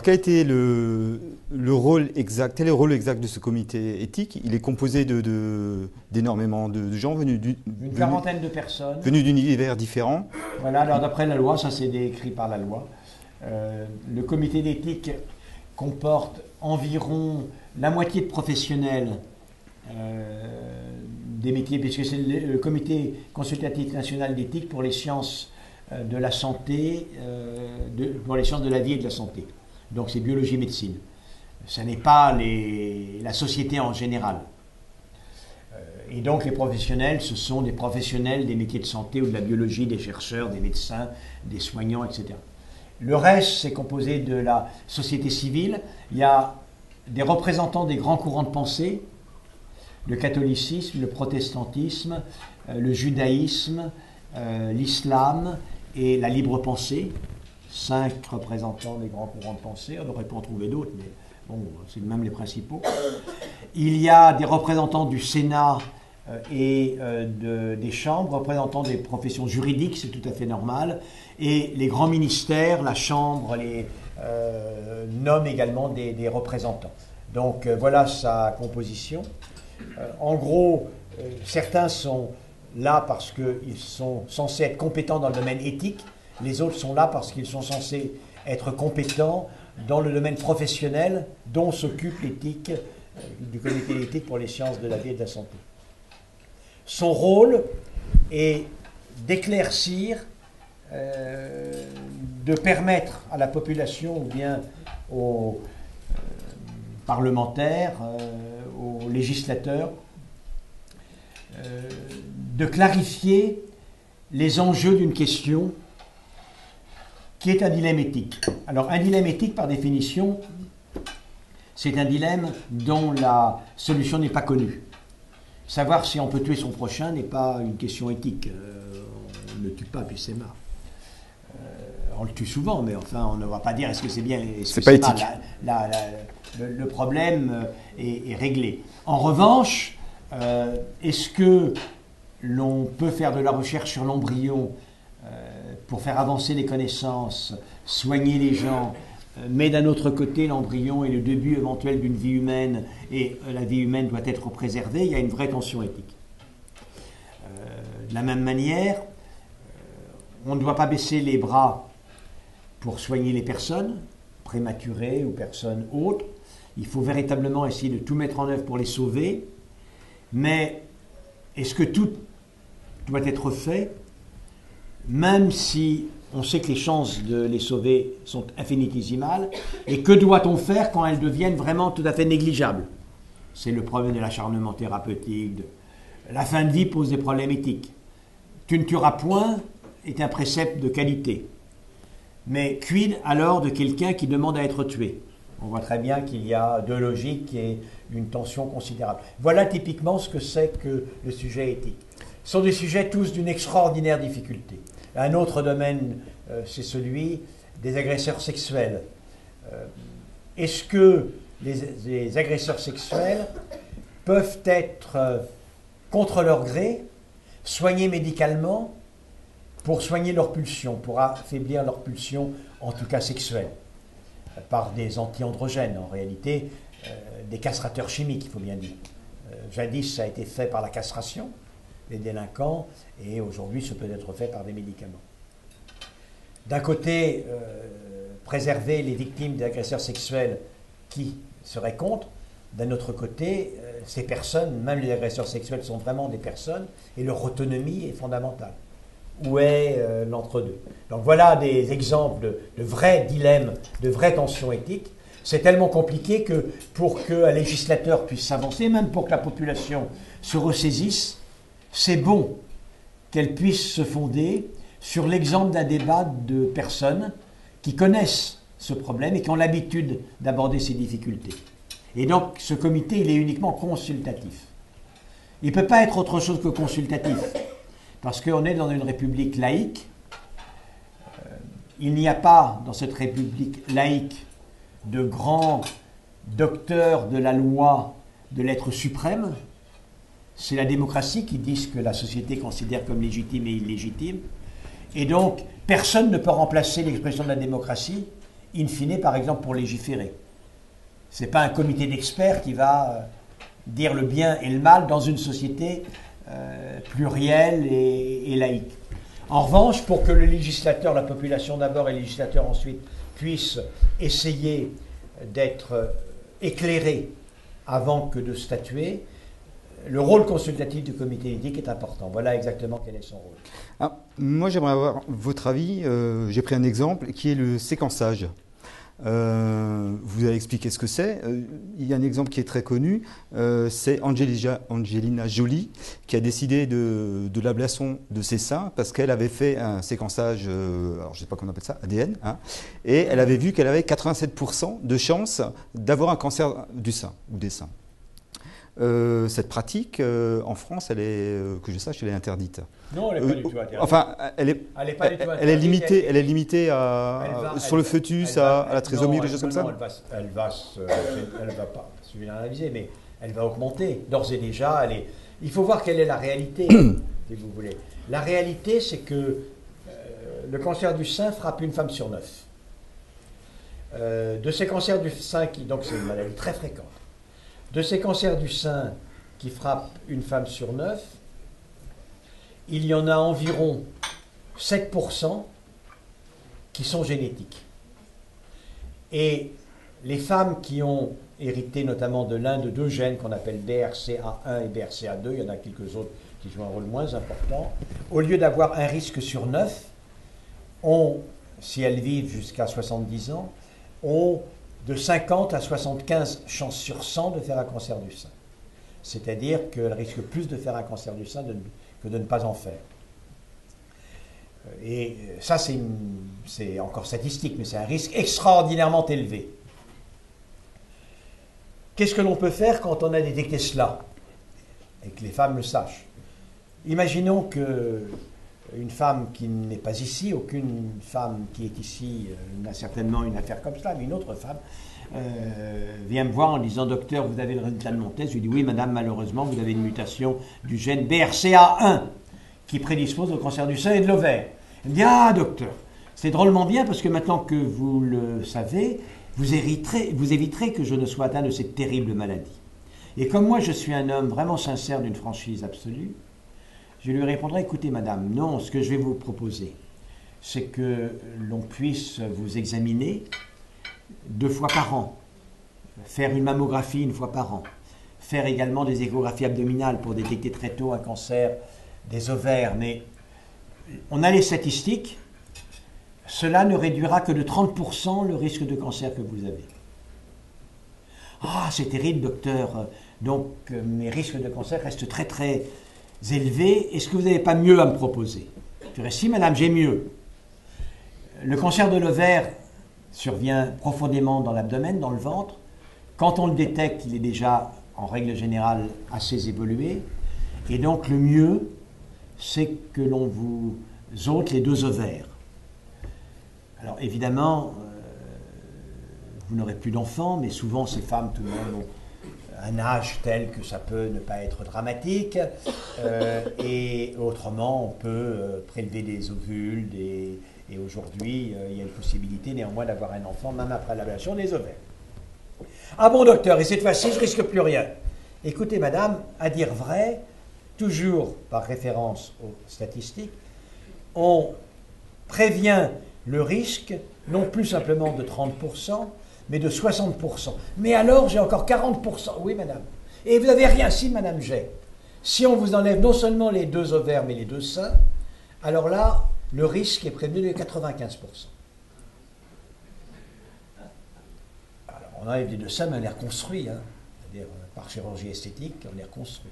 quel était le rôle exact, quel est le rôle exact de ce comité éthique? Il est composé d'énormément de gens d'une quarantaine de personnes. Venus d'univers différents. Voilà, alors d'après la loi, ça c'est décrit par la loi. Le comité d'éthique comporte environ la moitié de professionnels des métiers, puisque c'est le comité consultatif national d'éthique pour les sciences de la santé, pour les sciences de la vie et de la santé. Donc c'est biologie, médecine. Ce n'est pas la société en général. Et donc les professionnels, ce sont des professionnels des métiers de santé ou de la biologie, des chercheurs, des médecins, des soignants, etc. Le reste, c'est composé de la société civile. Il y a des représentants des grands courants de pensée, le catholicisme, le protestantisme, le judaïsme, l'islam et la libre pensée. 5 représentants des grands courants de pensée. On aurait pu en trouver d'autres, mais bon, c'est même les principaux. Il y a des représentants du Sénat et des chambres, représentants des professions juridiques, c'est tout à fait normal. Et les grands ministères, la Chambre, nomment également des représentants. Donc voilà sa composition. En gros, certains sont là parce qu'ils sont censés être compétents dans le domaine éthique, les autres sont là parce qu'ils sont censés être compétents dans le domaine professionnel dont s'occupe l'éthique, du comité d'éthique pour les sciences de la vie et de la santé. Son rôle est d'éclaircir, de permettre à la population ou bien aux parlementaires, aux législateurs, de clarifier les enjeux d'une question qui est un dilemme éthique. Alors un dilemme éthique, par définition, c'est un dilemme dont la solution n'est pas connue. Savoir si on peut tuer son prochain n'est pas une question éthique. On ne le tue pas, puis c'est marre. On le tue souvent, mais enfin, on ne va pas dire est-ce que c'est bien, est-ce que c'est pas mal. éthique. Le problème est réglé. En revanche, est-ce que l'on peut faire de la recherche sur l'embryon pour faire avancer les connaissances, soigner les gens, mais d'un autre côté, l'embryon est le début éventuel d'une vie humaine et la vie humaine doit être préservée, il y a une vraie tension éthique. De la même manière, on ne doit pas baisser les bras pour soigner les personnes prématurées ou personnes autres. Il faut véritablement essayer de tout mettre en œuvre pour les sauver. Mais est-ce que tout doit être fait, même si on sait que les chances de les sauver sont infinitésimales? Et que doit-on faire quand elles deviennent vraiment tout à fait négligeables? C'est le problème de l'acharnement thérapeutique. La fin de vie pose des problèmes éthiques. Tu ne tueras point est un précepte de qualité. Mais quid alors de quelqu'un qui demande à être tué? On voit très bien qu'il y a deux logiques et une tension considérable. Voilà typiquement ce que c'est que le sujet éthique. Ce sont des sujets tous d'une extraordinaire difficulté. Un autre domaine, c'est celui des agresseurs sexuels. Est-ce que les agresseurs sexuels peuvent être, contre leur gré, soignés médicalement pour soigner leurs pulsions, pour affaiblir leurs pulsions, en tout cas sexuelles, par des anti-androgènes, en réalité, des castrateurs chimiques, il faut bien dire. Jadis, ça a été fait par la castration des délinquants, et aujourd'hui, ça peut être fait par des médicaments. D'un côté, préserver les victimes des agresseurs sexuels qui seraient contre. D'un autre côté, ces personnes, même les agresseurs sexuels, sont vraiment des personnes, et leur autonomie est fondamentale. Où est l'entre-deux? Donc voilà des exemples de vrais dilemmes, de vraies tensions éthiques. C'est tellement compliqué que pour qu'un législateur puisse s'avancer, même pour que la population se ressaisisse, c'est bon qu'elle puisse se fonder sur l'exemple d'un débat de personnes qui connaissent ce problème et qui ont l'habitude d'aborder ces difficultés. Et donc ce comité, il est uniquement consultatif. Il ne peut pas être autre chose que consultatif. Parce qu'on est dans une république laïque. Il n'y a pas dans cette république laïque de grands docteurs de la loi de l'être suprême. C'est la démocratie qui dit ce que la société considère comme légitime et illégitime. Et donc, personne ne peut remplacer l'expression de la démocratie in fine, par exemple, pour légiférer. Ce n'est pas un comité d'experts qui va dire le bien et le mal dans une société plurielle et laïque. En revanche, pour que le législateur, la population d'abord et le législateur ensuite, puisse essayer d'être éclairé avant que de statuer, le rôle consultatif du comité éthique est important. Voilà exactement quel est son rôle. Ah, moi, j'aimerais avoir votre avis. J'ai pris un exemple qui est le séquençage. Vous avez expliqué ce que c'est. Il y a un exemple qui est très connu. C'est Angelina Jolie qui a décidé de l'ablation de ses seins parce qu'elle avait fait un séquençage, alors je ne sais pas comment on appelle ça, ADN, hein, et elle avait vu qu'elle avait 87% de chances d'avoir un cancer du sein ou des seins. Cette pratique, en France, que je sache, elle est interdite. Non, elle n'est pas du tout interdite. Enfin, elle est limitée sur le fœtus, à la trisomie, des choses comme ça. Elle va pas généraliser, mais elle va augmenter. D'ores et déjà, il faut voir quelle est la réalité, si vous voulez. La réalité, c'est que le cancer du sein frappe une femme sur 9. De ces cancers du sein, donc c'est une maladie très fréquente, de ces cancers du sein qui frappent une femme sur 9, il y en a environ 7% qui sont génétiques. Et les femmes qui ont hérité notamment de l'un de deux gènes qu'on appelle BRCA1 et BRCA2, il y en a quelques autres qui jouent un rôle moins important, au lieu d'avoir un risque sur 9, ont, si elles vivent jusqu'à 70 ans, ont de 50 à 75 chances sur 100 de faire un cancer du sein. C'est-à-dire qu'elles risquent plus de faire un cancer du sein que de ne pas en faire. Et ça, c'est encore statistique, mais c'est un risque extraordinairement élevé. Qu'est-ce que l'on peut faire quand on a détecté cela? Et que les femmes le sachent. Imaginons qu'une femme qui n'est pas ici, aucune femme qui est ici n'a certainement une affaire comme cela, mais une autre femme vient me voir en disant « Docteur, vous avez le résultat de mon test ?» Je lui dis « Oui, madame, malheureusement, vous avez une mutation du gène BRCA1 qui prédispose au cancer du sein et de l'ovaire. » Elle me dit « Ah, docteur, c'est drôlement bien parce que maintenant que vous le savez, vous éviterez que je ne sois atteint de cette terrible maladie. » Et comme moi, je suis un homme vraiment sincère d'une franchise absolue, je lui répondrai « Écoutez, madame, non, ce que je vais vous proposer, c'est que l'on puisse vous examiner 2 fois par an, faire une mammographie 1 fois par an, faire également des échographies abdominales pour détecter très tôt un cancer des ovaires. Mais on a les statistiques, cela ne réduira que de 30% le risque de cancer que vous avez. Ah, c'est terrible, docteur. Donc, mes risques de cancer restent très, très élevés. Est-ce que vous n'avez pas mieux à me proposer? Je dirais, si, madame, j'ai mieux. Le cancer de l'ovaire survient profondément dans l'abdomen, dans le ventre. Quand on le détecte, il est déjà, en règle générale, assez évolué. Et donc, le mieux, c'est que l'on vous ôte les 2 ovaires. Alors, évidemment, vous n'aurez plus d'enfants, mais souvent, ces femmes, tout le monde, ont un âge tel que ça peut ne pas être dramatique. Et autrement, on peut prélever des ovules, et aujourd'hui, il y a une possibilité néanmoins d'avoir un enfant, même après l'ablation des ovaires. Ah bon, docteur, et cette fois-ci, je ne risque plus rien. Écoutez, madame, à dire vrai, toujours par référence aux statistiques, on prévient le risque, non plus simplement de 30%, mais de 60%. Mais alors, j'ai encore 40%. Oui, madame. Et vous n'avez rien. Si, madame, j'ai. Si on vous enlève non seulement les 2 ovaires, mais les 2 seins, alors là, le risque est prévenu de 95%. Alors, on enlève les 2 seins, mais on les reconstruit. Hein. C'est-à-dire, par chirurgie esthétique, on les reconstruit.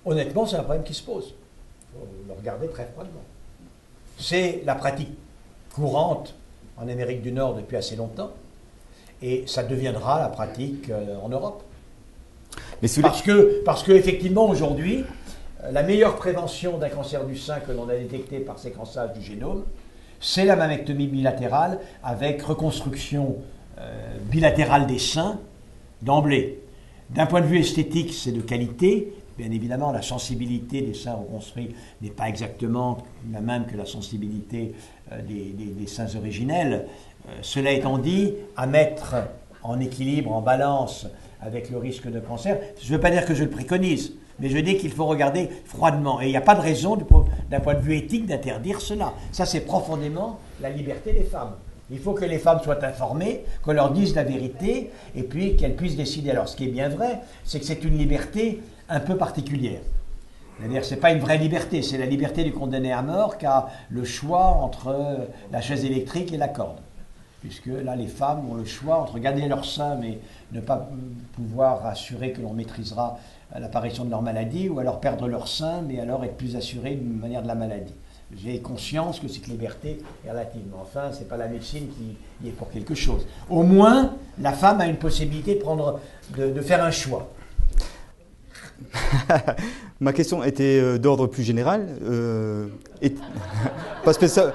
Honnêtement, c'est un problème qui se pose. Il faut le regarder très froidement. C'est la pratique courante en Amérique du Nord depuis assez longtemps. Et ça deviendra la pratique en Europe. Mais parce que effectivement, aujourd'hui, la meilleure prévention d'un cancer du sein que l'on a détecté par séquençage du génome, c'est la mammectomie bilatérale avec reconstruction bilatérale des seins d'emblée. D'un point de vue esthétique, c'est de qualité, Bien évidemment, la sensibilité des seins reconstruits n'est pas exactement la même que la sensibilité des seins originels. Cela étant dit, à mettre en équilibre, en balance avec le risque de cancer, je ne veux pas dire que je le préconise, mais je dis qu'il faut regarder froidement. Et il n'y a pas de raison, d'un point de vue éthique, d'interdire cela. Ça, c'est profondément la liberté des femmes. Il faut que les femmes soient informées, qu'on leur dise la vérité, et puis qu'elles puissent décider. Alors, ce qui est bien vrai, c'est que c'est une liberté un peu particulière. C'est-à-dire, ce n'est pas une vraie liberté, c'est la liberté du condamné à mort qui a le choix entre la chaise électrique et la corde. Puisque là, les femmes ont le choix entre garder leur sein, mais ne pas pouvoir assurer que l'on maîtrisera l'apparition de leur maladie, ou alors perdre leur sein, mais alors être plus assuré d'une manière de la maladie. J'ai conscience que cette liberté est relative. Mais enfin, ce n'est pas la médecine qui y est pour quelque chose. Au moins, la femme a une possibilité de faire un choix. Ma question était d'ordre plus général. Pas spécialement.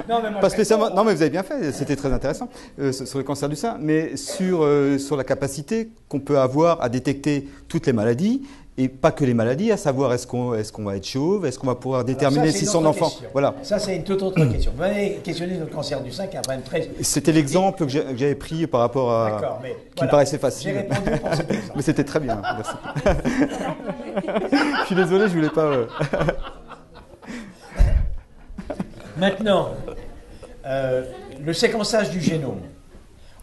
Non, mais vous avez bien fait, c'était très intéressant sur le cancer du sein, mais sur la capacité qu'on peut avoir à détecter toutes les maladies, et pas que les maladies, à savoir est-ce qu'on va être chauve, est-ce qu'on va pouvoir déterminer si son enfant... Voilà. Ça, c'est une toute autre question. Vous m'avez questionné sur le cancer du sein, qui est un problème très... C'était l'exemple que j'avais pris par rapport à... qui me paraissait facile. J'ai répondu pour ça. Mais c'était très bien, merci. Je suis désolé, je voulais pas... Maintenant, le séquençage du génome.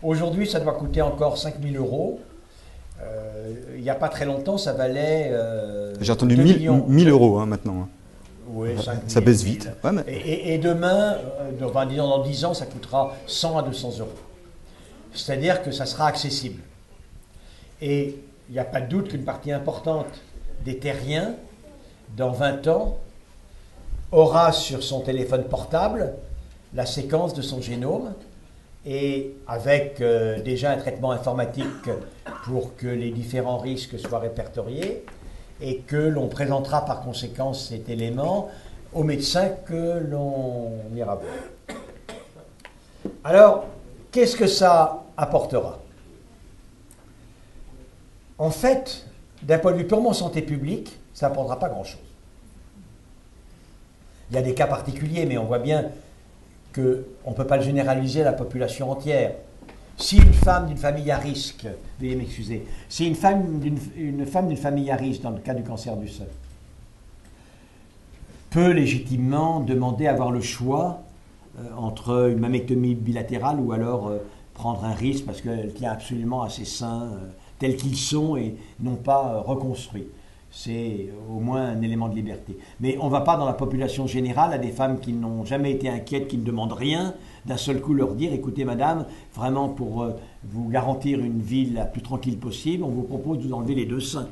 Aujourd'hui, ça doit coûter encore 5 000 €. Il n'y a pas très longtemps, ça valait... J'ai entendu 1000 € maintenant. Oui, 5 000, ça baisse vite. Ouais, mais... et demain, disons dans 10 ans, ça coûtera 100 à 200 €. C'est-à-dire que ça sera accessible. Et il n'y a pas de doute qu'une partie importante des terriens, dans 20 ans, aura sur son téléphone portable la séquence de son génome, et avec déjà un traitement informatique pour que les différents risques soient répertoriés, et que l'on présentera par conséquent cet élément au médecin que l'on ira voir. Alors, qu'est-ce que ça apportera? En fait, d'un point de vue purement santé publique, ça n'apportera pas grand-chose. Il y a des cas particuliers, mais on voit bien qu'on ne peut pas le généraliser à la population entière. Si une femme d'une famille à risque, veuillez m'excuser, si une femme d'une famille à risque, dans le cas du cancer du sein, peut légitimement demander à avoir le choix entre une mammectomie bilatérale ou alors prendre un risque parce qu'elle tient absolument à ses seins tels qu'ils sont et non pas reconstruits. C'est au moins un élément de liberté. Mais on ne va pas dans la population générale à des femmes qui n'ont jamais été inquiètes, qui ne demandent rien, d'un seul coup leur dire « Écoutez madame, vraiment pour vous garantir une vie la plus tranquille possible, on vous propose de vous enlever les 2 seins. »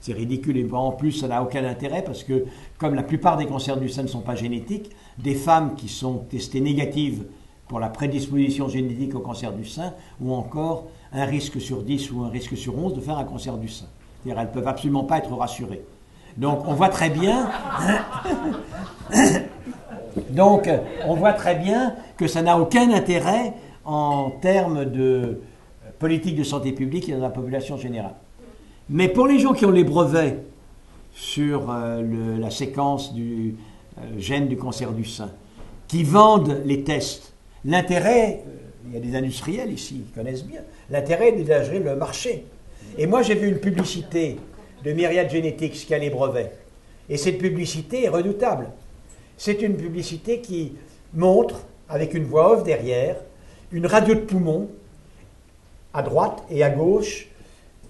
C'est ridicule et en plus ça n'a aucun intérêt parce que comme la plupart des cancers du sein ne sont pas génétiques, des femmes qui sont testées négatives pour la prédisposition génétique au cancer du sein ont encore un risque sur 10 ou un risque sur 11 de faire un cancer du sein. C'est-à-dire, elles ne peuvent absolument pas être rassurées. Donc, on voit très bien... que ça n'a aucun intérêt en termes de politique de santé publique et dans la population générale. Mais pour les gens qui ont les brevets sur la séquence du gène du cancer du sein, qui vendent les tests, l'intérêt, il y a des industriels ici qui connaissent bien, l'intérêt est d'élargir le marché. Et moi, j'ai vu une publicité de Myriad Genetics qui a les brevets. Et cette publicité est redoutable. C'est une publicité qui montre, avec une voix off derrière, une radio de poumon, à droite et à gauche,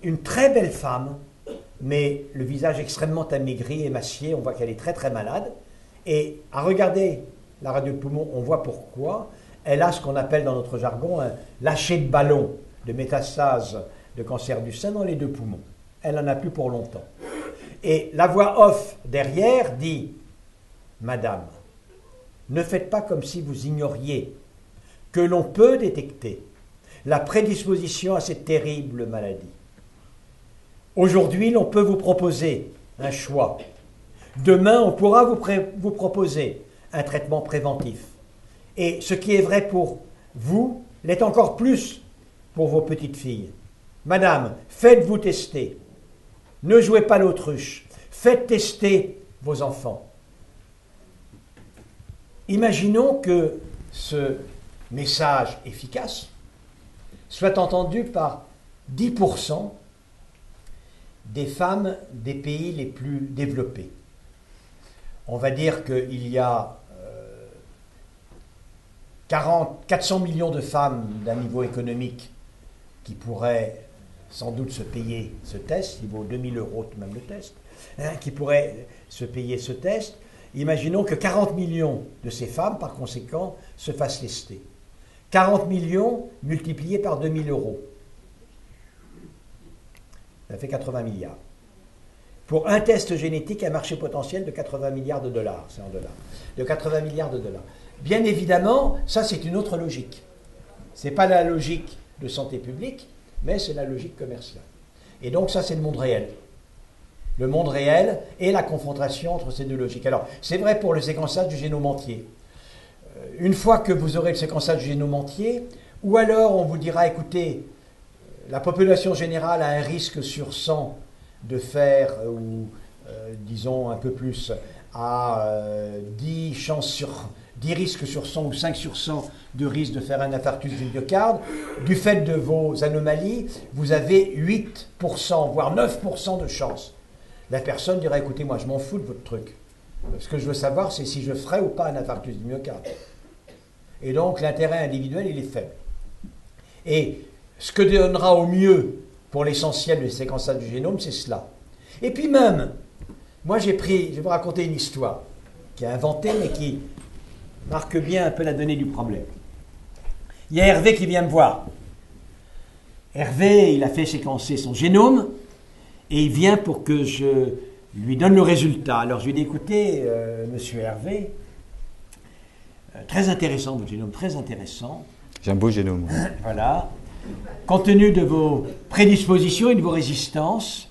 une très belle femme, mais le visage extrêmement amaigri, émacié, on voit qu'elle est très très malade. Et à regarder la radio de poumon, on voit pourquoi. Elle a ce qu'on appelle dans notre jargon un lâcher de ballon de métastase de cancer du sein dans les 2 poumons. Elle n'en a plus pour longtemps. Et la voix off derrière dit « Madame, ne faites pas comme si vous ignoriez que l'on peut détecter la prédisposition à cette terrible maladie. Aujourd'hui, l'on peut vous proposer un choix. Demain, on pourra vous proposer un traitement préventif. Et ce qui est vrai pour vous l'est encore plus pour vos petites filles. Madame, faites-vous tester. Ne jouez pas l'autruche. faites tester vos enfants. Imaginons que ce message efficace soit entendu par 10% des femmes des pays les plus développés. On va dire qu'il y a 400 millions de femmes d'un niveau économique qui pourraient sans doute se payer ce test, il vaut 2000 euros tout de même le test, qui pourraient se payer ce test. Imaginons que 40 millions de ces femmes, par conséquent, se fassent tester. 40 millions multipliés par 2000 euros. Ça fait 80 milliards. Pour un test génétique, un marché potentiel de 80 milliards de dollars, c'est en dollars, de 80 milliards de dollars. Bien évidemment, ça c'est une autre logique. Ce n'est pas la logique de santé publique, mais c'est la logique commerciale. Et donc ça c'est le monde réel. Le monde réel et la confrontation entre ces deux logiques. Alors, c'est vrai pour le séquençage du génome entier. Une fois que vous aurez le séquençage du génome entier, ou alors on vous dira, écoutez, la population générale a un risque sur 100 de faire, ou disons un peu plus, à 10 risques sur 100 ou 5 sur 100 de risque de faire un infarctus du myocarde. Du fait de vos anomalies, vous avez 8%, voire 9% de chance. La personne dira, écoutez, moi je m'en fous de votre truc. Ce que je veux savoir, c'est si je ferai ou pas un infarctus du myocarde. Et donc l'intérêt individuel, il est faible. Et ce que donnera au mieux pour l'essentiel du séquençage du génome, c'est cela. Et puis même, moi je vais vous raconter une histoire qui est inventée, mais qui marque bien un peu la donnée du problème. Il y a Hervé qui vient me voir. Hervé, il a fait séquencer son génome, et il vient pour que je lui donne le résultat. Alors je lui ai dit, écoutez, monsieur Hervé, très intéressant, votre génome, très intéressant. J'ai un beau génome. Voilà. Compte tenu de vos prédispositions et de vos résistances,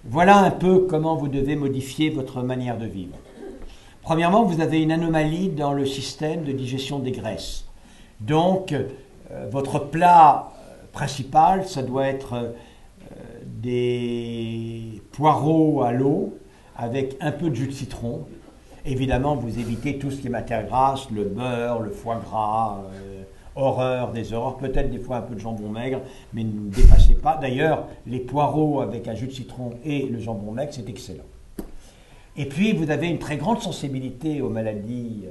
voilà un peu comment vous devez modifier votre manière de vivre. Premièrement, vous avez une anomalie dans le système de digestion des graisses. Donc, votre plat principal, ça doit être des poireaux à l'eau avec un peu de jus de citron. Évidemment, vous évitez tout ce qui est matière grasse, le beurre, le foie gras, horreur des horreurs, peut-être des fois un peu de jambon maigre, mais ne dépassez pas. D'ailleurs, les poireaux avec un jus de citron et le jambon maigre, c'est excellent. Et puis, vous avez une très grande sensibilité aux maladies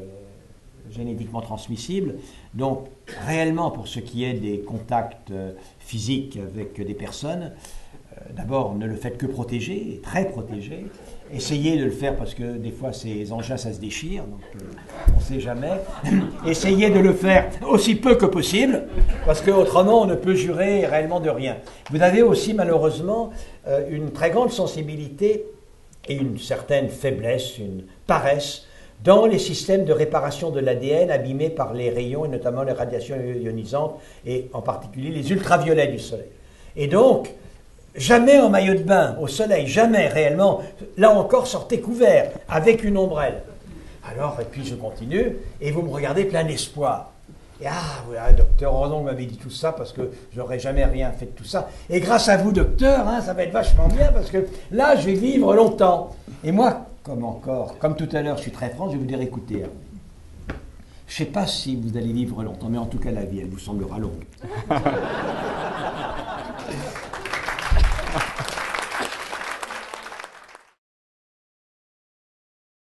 génétiquement transmissibles. Donc, réellement, pour ce qui est des contacts physiques avec des personnes, d'abord, ne le faites que protéger, très protéger. Essayez de le faire parce que des fois, ces engins, ça se déchire, donc on ne sait jamais. Essayez de le faire aussi peu que possible, parce qu'autrement, on ne peut jurer réellement de rien. Vous avez aussi, malheureusement, une très grande sensibilité et une certaine faiblesse, une paresse, dans les systèmes de réparation de l'ADN abîmés par les rayons, et notamment les radiations ionisantes, et en particulier les ultraviolets du soleil. Et donc, jamais en maillot de bain, au soleil, jamais réellement, là encore, sortez couvert, avec une ombrelle. Alors, et puis je continue, et vous me regardez plein d'espoir. Et voilà, docteur, heureusement que vous m'avez dit tout ça, parce que j'aurais jamais rien fait de tout ça. Et grâce à vous, docteur, ça va être vachement bien, parce que là, je vais vivre longtemps. Et moi, comme tout à l'heure, je suis très franc, je vais vous dire, écoutez, je ne sais pas si vous allez vivre longtemps, mais en tout cas, la vie, elle vous semblera longue.